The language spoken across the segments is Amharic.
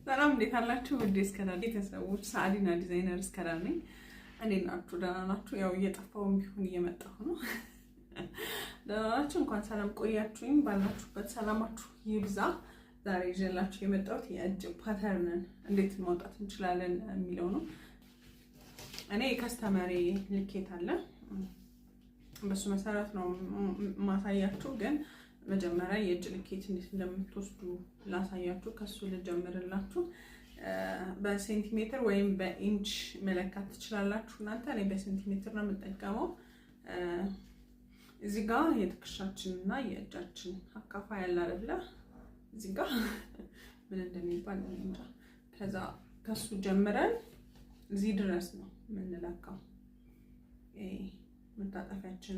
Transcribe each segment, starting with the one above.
ሰላም እንዴት አላችሁ? ውድ እስከዳር ቤተሰቦች ሳዲና ዲዛይነር እስከዳር ነኝ። እንዴት ናችሁ? ደህና ናችሁ? ያው እየጠፋሁም ቢሆን እየመጣሁ ነው። ደህና ናችሁ? እንኳን ሰላም ቆያችሁኝ። ባላችሁበት ሰላማችሁ ይብዛ። ዛሬ ይዤላችሁ የመጣሁት የእጅ ፓተርንን እንዴት ማውጣት እንችላለን የሚለው ነው። እኔ ከስተመሪ ልኬት አለ፣ በሱ መሰረት ነው ማሳያችሁ። ግን መጀመሪያ የእጅ ልኬት እንዴት እንደምትወስዱ ላሳያችሁ። ከሱ ልጀምርላችሁ። በሴንቲሜትር ወይም በኢንች መለካት ትችላላችሁ እናንተ። እኔ በሴንቲሜትር ነው የምጠቀመው። እዚህ ጋር የትከሻችንና የእጃችን አካፋይ ያለ አይደለ? እዚህ ጋር ምን እንደሚባል እንጃ። ከዛ ከሱ ጀምረን እዚህ ድረስ ነው የምንለካው፣ መታጠፊያችን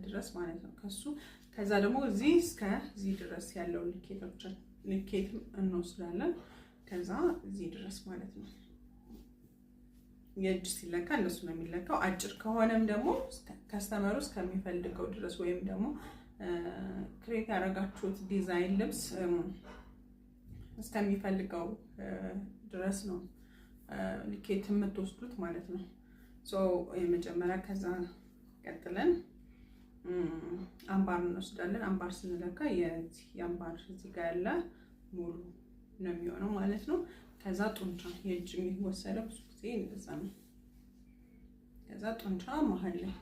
ድረስ ማለት ነው። ከዛ ደግሞ እዚህ ድረስ ያለው ልኬት እንወስዳለን። ከዛ እዚህ ድረስ ማለት ነው። የእጅ ሲለካ እንደሱ ነው የሚለካው። አጭር ከሆነም ደግሞ ከስተመሩ እስከሚፈልገው ድረስ ወይም ደግሞ ክሬት ያደረጋችሁት ዲዛይን ልብስ እስከሚፈልገው ድረስ ነው ልኬት የምትወስዱት ማለት ነው። የመጀመሪያ ከዛ ቀጥለን አምባር እንወስዳለን። አምባር ስንለካ የአምባር እዚህ ጋር ያለ ሙሉ ነው የሚሆነው ማለት ነው። ከዛ ጡንቻ የእጅ የሚወሰደው ብዙ ጊዜ እንደዛ ነው። ከዛ ጡንቻ መሀል ላይ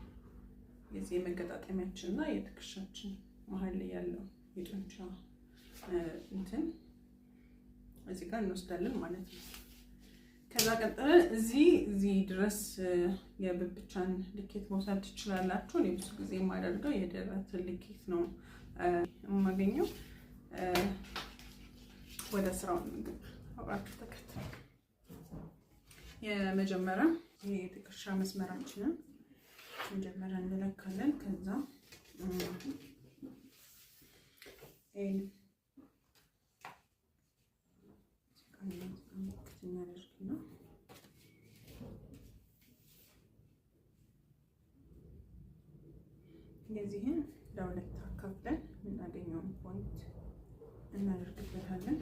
የዚህ የመገጣጠሚያችን እና የትከሻችን መሀል ላይ ያለው የጡንቻ እንትን እዚህ ጋር እንወስዳለን ማለት ነው። ከዛ ቀጥለን እዚህ ድረስ የብብቻን ልኬት መውሰድ ትችላላችሁ። እኔ ብዙ ጊዜ የማደርገው የደረት ልኬት ነው የማገኘው። ወደ ስራው እንግባ፣ አብራችሁ ተከተሉ። የመጀመሪያ የትከሻ መስመራችንን መጀመሪያ እንለካለን። ከዛ የዚህን ለሁለት አካፍለን የምናገኘውን ፖይንት እናደርግበታለን።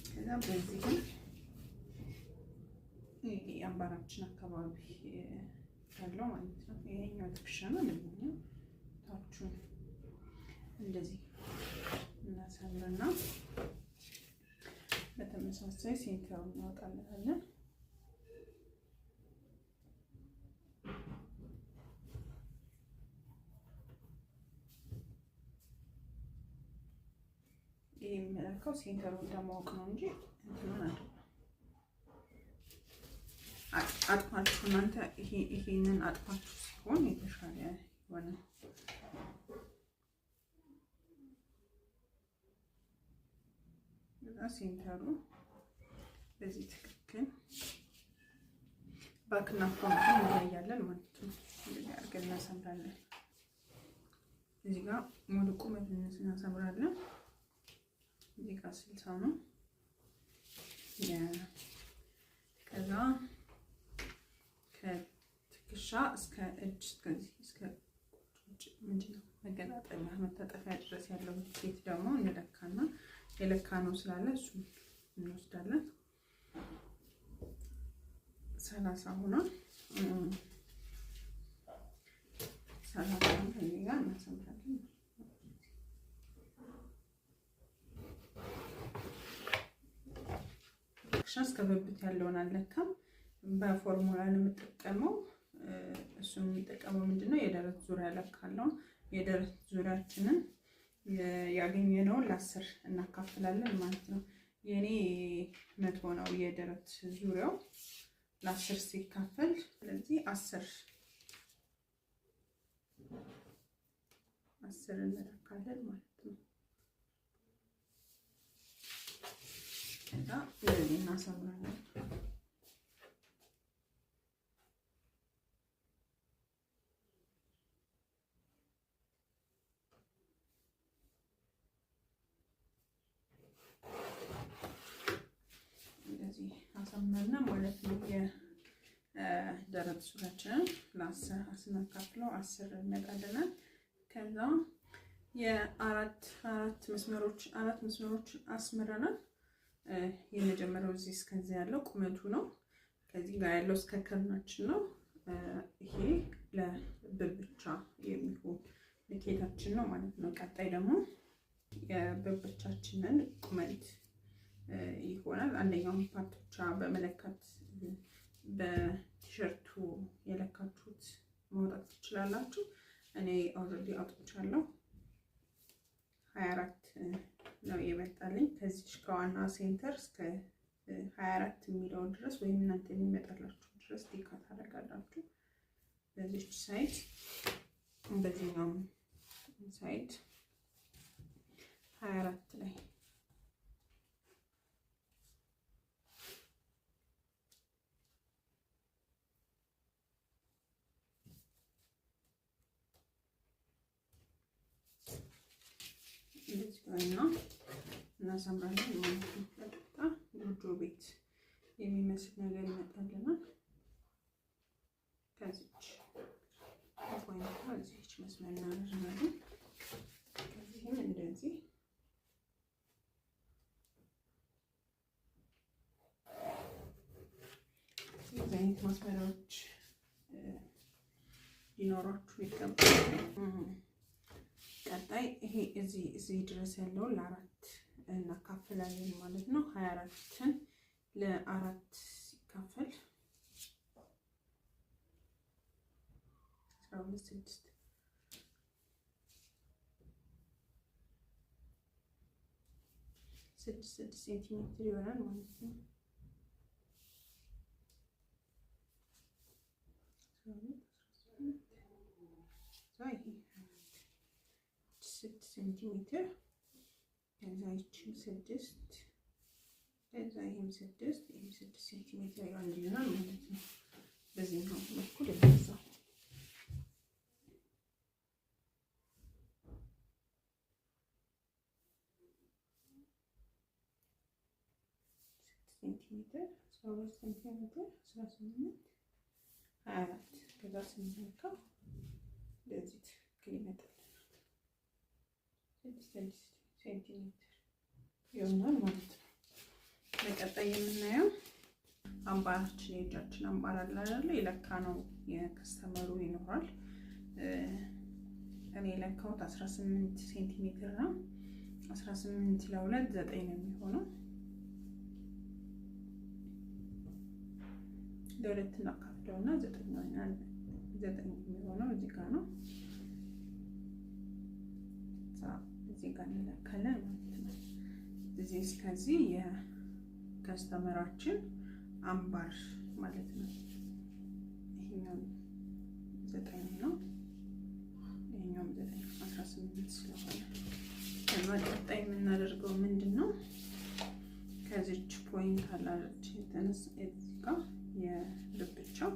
ከዛ በዚህም የአምባራችን አካባቢ ያለው ማለት ነው። ይሄኛው ትከሻ ነው። ለኛው ታቹን እንደዚህ እናሳምርና በተመሳሳይ ሴንተሩን እናወጣለን። ይሄ የሚለካው ሴንተሩን ለማወቅ ነው እንጂ እንትኑን አይደለም። አጥፋችሁ እናንተ ይሄንን አጥፋችሁ ሲሆን የተሻለ ሆነ። ሴንተሩ በዚህ ትክክል ባክና ፍሮንት እንለያለን ማለት ነው። እንደዚህ አድርገን እናሰምራለን። እዚህ ጋር ሙሉ ቁመት እናሰምራለን። እዚህ ጋር 60 ነው። ከዛ ከትከሻ እስከ እጅ እስከ ምንድነው መገጣጠሚያ መታጠፊያ ድረስ ያለው ልኬት ደግሞ እንለካና የለካ ነው ስላለ እሱ እንወስዳለን። 30 ሆኗል። 30 ከዚህ ጋር እናሰምራለን። እስከ ብብት ያለውን አለካም። በፎርሙላ ነው የምጠቀመው። እሱን የሚጠቀመው ምንድነው የደረት ዙሪያ ለካለው። የደረት ዙሪያችንን ያገኘነውን ለ10 እናካፍላለን ማለት ነው። የኔ 100 ነው የደረት ዙሪያው ለ10 ሲካፈል፣ ስለዚህ 10 እንለካለን ማለት ነው። ከዛ እንደዚህ እናሰምራለን። እንደዚህ አሰምርና ማለት ነው። የደረት ዙሪያችንን ለ10 ስናካፍለው 10 እንመጣለናል። ከዛ የአራት መስመሮች አስምረናል። የመጀመሪያው እዚህ እስከዚህ ያለው ቁመቱ ነው። ከዚህ ጋር ያለው እስከ ክርናችን ነው። ይሄ ለብብቻ የሚሆን ልኬታችን ነው ማለት ነው። ቀጣይ ደግሞ የብብቻችንን ቁመት ይሆናል። አንደኛውን ፓርት ብቻ በመለካት በቲሸርቱ የለካችሁት ማውጣት ትችላላችሁ። እኔ ኦልሬዲ አውጥቻለሁ። 24 ነው የመጣልኝ። ከዚህ ከዋና ሴንተር እስከ 24 የሚለው ድረስ ወይም እናንተ የሚመጣላችሁ ድረስ ቲካ ታደርጋላችሁ። በዚህ ሳይድ በዚህኛው ሳይድ 24 ላይ እናሰምራለን ማለት ነው። ቀጥታ ጎጆ ቤት የሚመስል ነገር ይመጣልናል። ከዚች ፖይንቷ እዚች መስመር እናደርጋለን። ከዚህም እንደዚህ እዚህ አይነት ማስመሪያዎች ሊኖራችሁ ይገባል። ቀጣይ ይሄ እዚህ ድረስ ያለውን ለአራት እናካፍላለን ማለት ነው። 24ን ለአራት ሲካፈል 16 ሴንቲሜትር ይሆናል ማለት ነው። 6 ሴንቲሜትር ከዛ ይችም 6 ከዛ ይሄም 6 ሴንቲሜትር ይሆናል ማለት ነው። በዚህ ነው በኩል እንደዛው ሴንቲሜትር 12 ሴንቲሜትር 18 24 ከዛ ስንለካው እንደዚህ ትክክል ይመጣል። 6 ሴንቲሜትር ይሆናል ማለት ነው። በቀጣይ የምናየው አምባራችን የእጃችን አምባር አለ አይደል? የለካ ነው የከስተመሩ ይኖራል። እኔ የለካሁት 18 ሴንቲሜትር ነው። 18 ለ2 9 ነው የሚሆነው። ለሁለት እናካፍለውና 9 ይሆናል። 9 የሚሆነው እዚህ ጋር ነው። እዚህ ጋር እንለካለን ማለት ነው። እዚህ እስከዚህ የከስተመራችን አምባር ማለት ነው። ይሄኛው 9 ነው። ይሄኛው 9 18 ስለሆነ ቀጣይ የምናደርገው ምንድነው? ከዚች ፖይንት አላለች የተነሳ እዚህ ጋር የልብቻው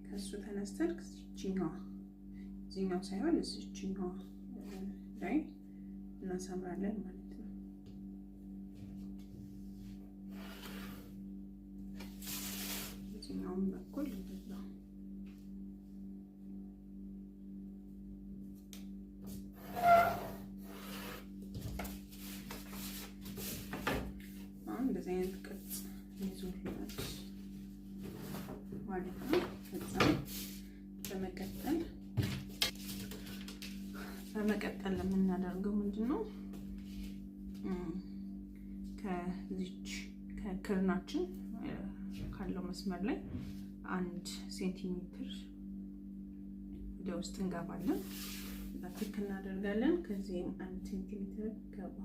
ከሱ ተነስተን እዚህኛው ሳይሆን እዚህኛው ላይ እናሰምራለን ማለት ነው። እዚህኛውም በኩል እንደዛው አሁን እንደዚህ አይነት ቅርጽ ይዞልናል ማለት ነው። ከዛ በመቀጠል ለምናደርገው ምንድነው? ከዚች ከክርናችን ካለው መስመር ላይ 1 ሴንቲሜትር ወደ ውስጥ እንገባለን። ትክ እናደርጋለን። ከዚህም 1 ሴንቲሜትር ገባ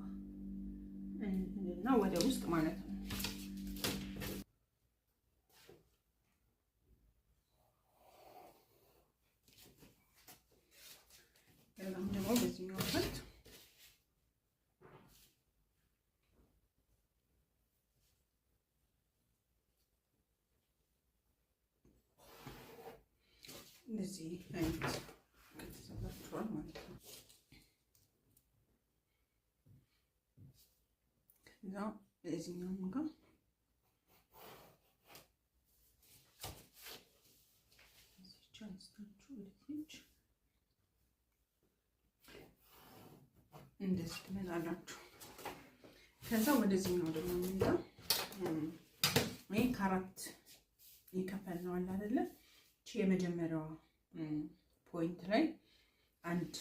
እና ወደ ውስጥ ማለት ነው። ከዛም ደግሞ በዚህኛው ፓርት እንደዚህ አይነት ከተሰራችኋል ማለት ነው። ከዛ በዚህኛው ጋር እንደዚህ ትመጣላችሁ። ከዛ ወደዚህ ነው ደግሞ የምንሄደው። ይሄ ከአራት ይከፈልነው አለ አይደለ? እቺ የመጀመሪያዋ ፖይንት ላይ 1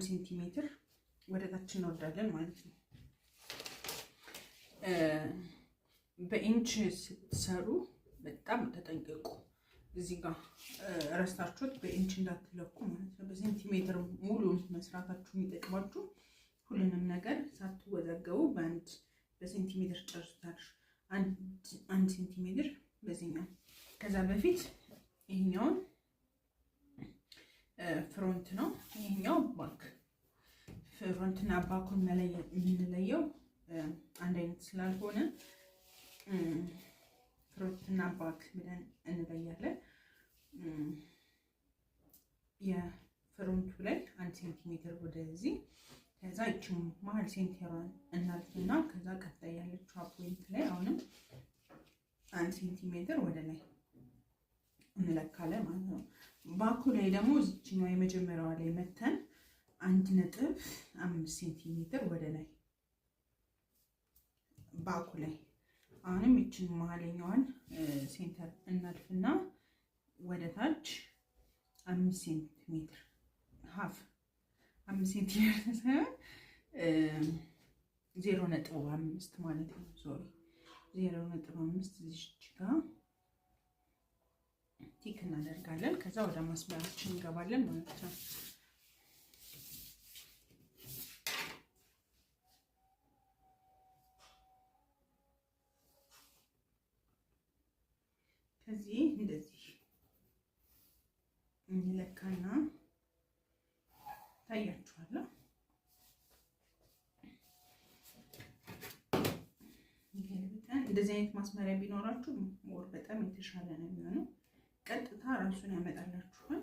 ሴንቲሜትር ወደ ታች እንወርዳለን ማለት ነው። በኢንች ስትሰሩ በጣም ተጠንቀቁ። እዚህ ጋር ረስታችሁት በኢንች እንዳትለኩ ማለት ነው። በሴንቲሜትር ሙሉ መስራታችሁ የሚጠቅማችሁ ሁሉንም ነገር ሳትወዘገቡ በሴንቲሜትር ጨርሱታል። 1 ሴንቲሜትር በዚህኛው። ከዛ በፊት ይሄኛውን ፍሮንት ነው፣ ይሄኛው ባክ። ፍሮንትና ባኩን የምንለየው አንድ አይነት ስላልሆነ ፍሮንትና ባክ ብለን እንለያለን። የፍሮንቱ ላይ 1 ሴንቲሜትር ወደዚህ፣ ከዛ እቺም መሀል ሴንተሯን እናልፍና ከዛ ቀጣይ ያለችው ፖይንት ላይ አሁንም 1 ሴንቲሜትር ወደ ላይ እንለካለን ማለት ነው። ባኩ ላይ ደግሞ እዚህኛው የመጀመሪያዋ ላይ መተን 1.5 ሴንቲሜትር ወደ ላይ ባኩ ላይ አሁንም እቺን መሀለኛዋን ሴንተር እናልፍና ወደ ታች 5 ሴንቲሜትር ሀፍ 5 ሴንቲሜትር ሳይሆን 0.5 ማለት ነው። ሶሪ 0.5 እዚች ጋር ቲክ እናደርጋለን። ከዛ ወደ ማስመራችን እንገባለን ማለት ነው። ከዚህ እንደዚህ እንለካና ታያችኋል። እንደዚህ አይነት ማስመሪያ ቢኖራችሁ ሞር በጣም የተሻለ ነው የሚሆነው። ቀጥታ ራሱን ያመጣላችኋል።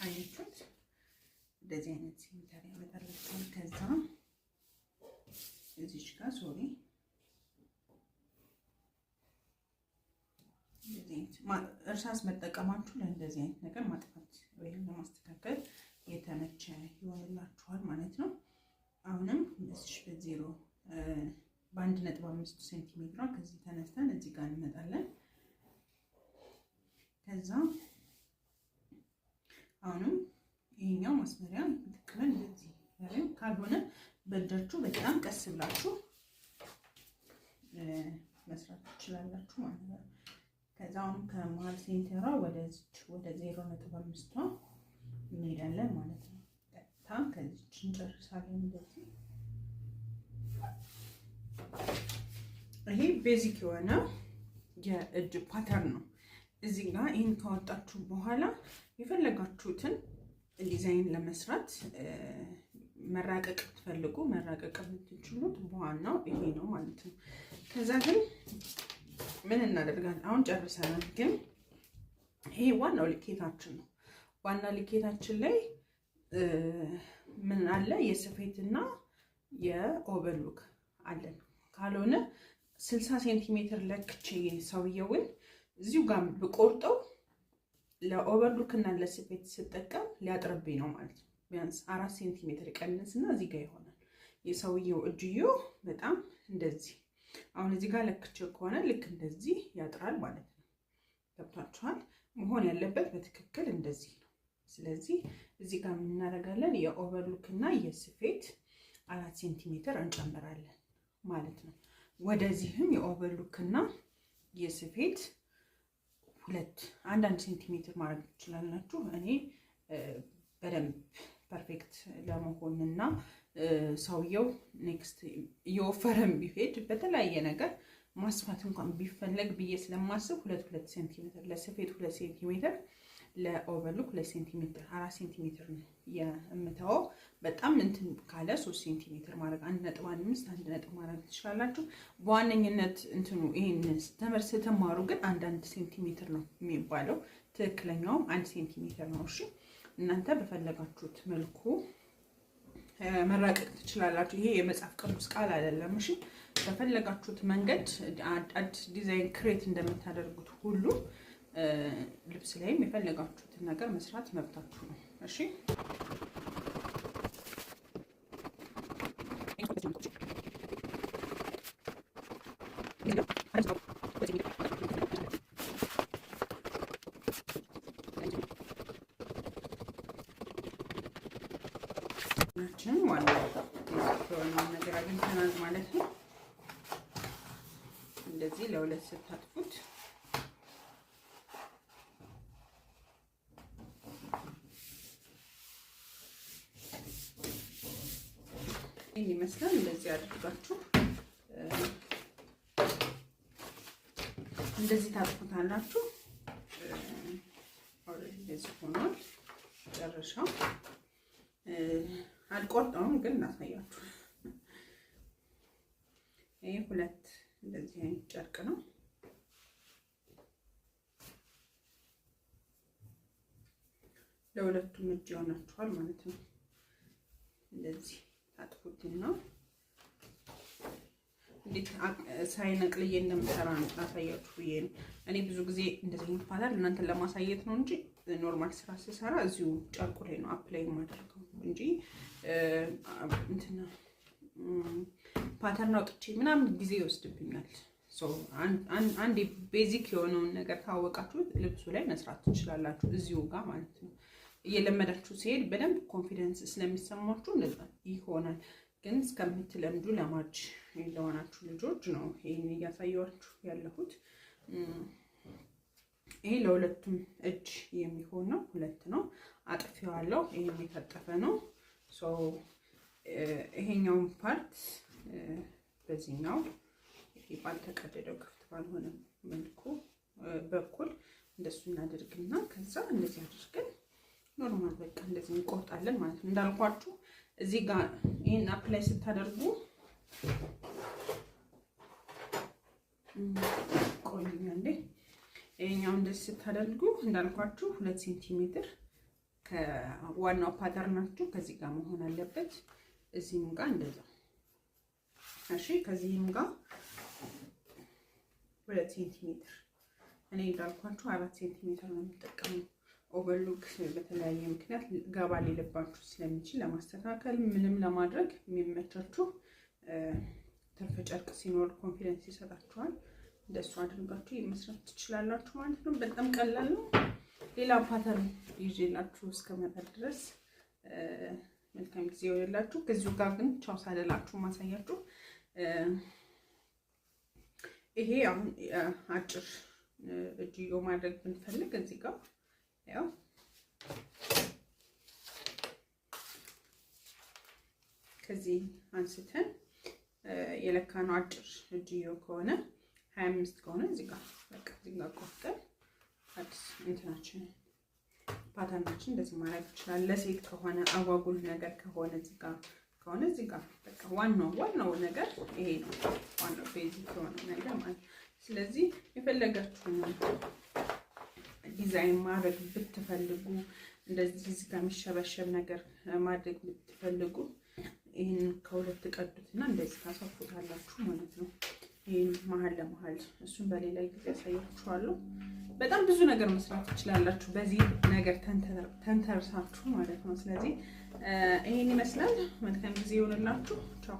አያችሁት? እንደዚህ አይነት ሴንተር ያመጣላችኋል። ከዛ እዚች ጋር ሶሪ እርሳስ መጠቀማችሁ ለእንደዚህ አይነት ነገር ማጥፋት ወይም ለማስተካከል የተመቸ ይሆንላችኋል ማለት ነው። አሁንም እዚህ በዜሮ በ1.5 ሴንቲሜትር ከዚህ ተነስተን እዚህ ጋር እንመጣለን። ከዛ አሁንም ይሄኛው ማስመሪያ ትክክለን እንደዚህ ያለው ካልሆነ በእጃችሁ በጣም ቀስ ብላችሁ መስራት ትችላላችሁ ማለት ነው። ከዛ አሁን ከመሀል ሴንተሯ ወደዚች ወደ 0.5 እንሄዳለን ማለት ነው። ቀጥታ ከዚች እንጨርሳለን እንደዚህ። ይሄ ቤዚክ የሆነ የእጅ ፓተርን ነው። እዚህ ጋር ይሄን ካወጣችሁ በኋላ የፈለጋችሁትን ዲዛይን ለመስራት መራቀቅ ትፈልጉ መራቀቅ የምትችሉት በዋናው ይሄ ነው ማለት ነው። ከዛ ግን ምን እናደርጋለን? አሁን ጨርሰናል፣ ግን ይሄ ዋናው ልኬታችን ነው። ዋና ልኬታችን ላይ ምን አለ? የስፌትና የኦቨርሎክ አለን። ካልሆነ 60 ሴንቲሜትር ለክቼ ሰውየውን እዚሁ ጋር ብቆርጠው ለኦቨርሎክ እና ለስፌት ስጠቀም ሊያጥርብኝ ነው ማለት ነው። ቢያንስ 4 ሴንቲሜትር ቀንስና እዚህ ጋር ይሆናል። የሰውየው እጅዮ በጣም እንደዚህ አሁን እዚህ ጋር ለክቼ ከሆነ ልክ እንደዚህ ያጥራል ማለት ነው። ገብቷችኋል? መሆን ያለበት በትክክል እንደዚህ ነው። ስለዚህ እዚህ ጋር ምን እናደርጋለን? የኦቨርሎክ እና የስፌት 4 ሴንቲሜትር እንጨምራለን ማለት ነው። ወደዚህም የኦቨርሎክ እና የስፌት 1 ሴንቲሜትር ማድረግ ትችላላችሁ። እኔ በደንብ ፐርፌክት ለመሆንና ሰውየው ኔክስት እየወፈረም ቢሄድ በተለያየ ነገር ማስፋት እንኳን ቢፈለግ ብዬ ስለማስብ 2 ሴንቲሜትር ለስፌት 2 ሴንቲሜትር ለኦቨርሎክ 2 ሴንቲሜትር 4 ሴንቲሜትር ነው የምተወው። በጣም እንትን ካለ 3 ሴንቲሜትር ማድረግ 1.5 1 ማድረግ ትችላላችሁ። በዋነኝነት እንትኑ ይሄን ትምህርት ስትማሩ ግን 1 ሴንቲሜትር ነው የሚባለው። ትክክለኛውም 1 ሴንቲሜትር ነው። እሺ እናንተ በፈለጋችሁት መልኩ መራቀቅ ትችላላችሁ። ይሄ የመጽሐፍ ቅዱስ ቃል አይደለም። እሺ በፈለጋችሁት መንገድ አዲስ ዲዛይን ክሬት እንደምታደርጉት ሁሉ ልብስ ላይም የፈለጋችሁትን ነገር መስራት መብታችሁ ነው። እሺ ዋናው ነገር አግኝተናል ማለት ነው። እንደዚህ ለሁለት ስታጥፉት ይሄን ይመስላል። እንደዚህ አድርጋችሁ እንደዚህ ታጥፉታላችሁ። ኦሬዲ እንደዚህ ሆኗል። ጨርሻው አልቆርጠውም ግን እናሳያችሁ። ይሄ ሁለት እንደዚህ አይነት ጨርቅ ነው። ለሁለቱም እጅ ይሆናችኋል ማለት ነው። እንደዚህ ታጥፉትና እንዴት ሳይነቅልዬ እንደምሰራ አሳያችሁ ብዬ ነው። እኔ ብዙ ጊዜ እንደዚህ ይባላል እናንተን ለማሳየት ነው እንጂ ኖርማል ስራ ስሰራ እዚሁ ጨርቁ ላይ ነው አፕላይ ማድረገው እንጂ እንትና ፓተርን አውጥቼ ምናምን ጊዜ ይወስድብኛል። አንድ ቤዚክ የሆነውን ነገር ካወቃችሁት ልብሱ ላይ መስራት ትችላላችሁ እዚሁ ጋር ማለት ነው። እየለመዳችሁ ሲሄድ በደንብ ኮንፊደንስ ስለሚሰማችሁ እንደዛ ይሆናል። ግን እስከምትለምዱ ለማጅ ለሆናችሁ ልጆች ነው ይሄን እያሳየኋችሁ ያለሁት። ይሄ ለሁለቱም እጅ የሚሆን ነው። ሁለት ነው አጥፌዋለሁ። ይሄም የታጠፈ ነው። ይሄኛውን ፓርት በዚህኛው ይሄ ባልተቀደደው ክፍት ባልሆነ መልኩ በኩል እንደሱ እናደርግና ከዛ እንደዚህ አድርገን ኖርማል በቃ እንደዚህ እንቆርጣለን ማለት ነው። እንዳልኳችሁ እዚህ ጋር ይሄን አፕላይ ስታደርጉ ቆይኛ እንዴ ይሄኛው እንደዚህ ስታደርጉ እንዳልኳችሁ 2 ሴንቲሜትር ከዋናው ፓተርናችሁ ከዚህ ጋር መሆን አለበት። እዚህም ጋር እንደዛ እሺ። ከዚህም ጋር 2 ሴንቲሜትር እኔ እንዳልኳችሁ 4 ሴንቲሜትር ነው የምጠቀመው። ኦቨርሎክ በተለያየ ምክንያት ገባ ሊልባችሁ ስለሚችል ለማስተካከል ምንም ለማድረግ የሚመቻችሁ ትርፍ ጨርቅ ሲኖር ኮንፊደንስ ይሰጣችኋል። እንደሱ አድርጋችሁ መስራት ትችላላችሁ ማለት ነው። በጣም ቀላል ነው። ሌላ ፓተርን ይዤላችሁ እስከመጣ ድረስ መልካም ጊዜ ይሆንላችሁ። ከዚሁ ጋር ግን ቻው ሳልላችሁ ማሳያችሁ ይሄ አሁን አጭር እጅዮ ማድረግ ብንፈልግ እዚህ ጋር ያው ከዚህ አንስተን የለካነው አጭር እጅዮ ከሆነ 25 ከሆነ እዚህ ጋር በቃ እዚህ ጋር ቆርጠን አዲስ እንትናችን ፓተርናችን እንደዚህ ማድረግ ይችላል። ለሴት ከሆነ አጓጉል ነገር ከሆነ እዚህ ጋር ከሆነ እዚህ ጋር በቃ ዋናው ነገር ይሄ ነው። ዋናው ቤዚክ ከሆነ ነገር ማለት ስለዚህ የፈለጋችሁን ዲዛይን ማድረግ ብትፈልጉ እንደዚህ እዚህ ጋር የሚሸበሸብ ነገር ማድረግ ብትፈልጉ ይሄን ከሁለት ቀዱትና እንደዚህ ታሰፉታላችሁ ማለት ነው። ይሄን መሀል ለመሀል እሱን በሌላ ጊዜ ያሳያችኋለሁ። በጣም ብዙ ነገር መስራት ትችላላችሁ በዚህ ነገር ተንተርሳችሁ ማለት ነው። ስለዚህ ይሄን ይመስላል። መልካም ጊዜ ይሆንላችሁ። ቻው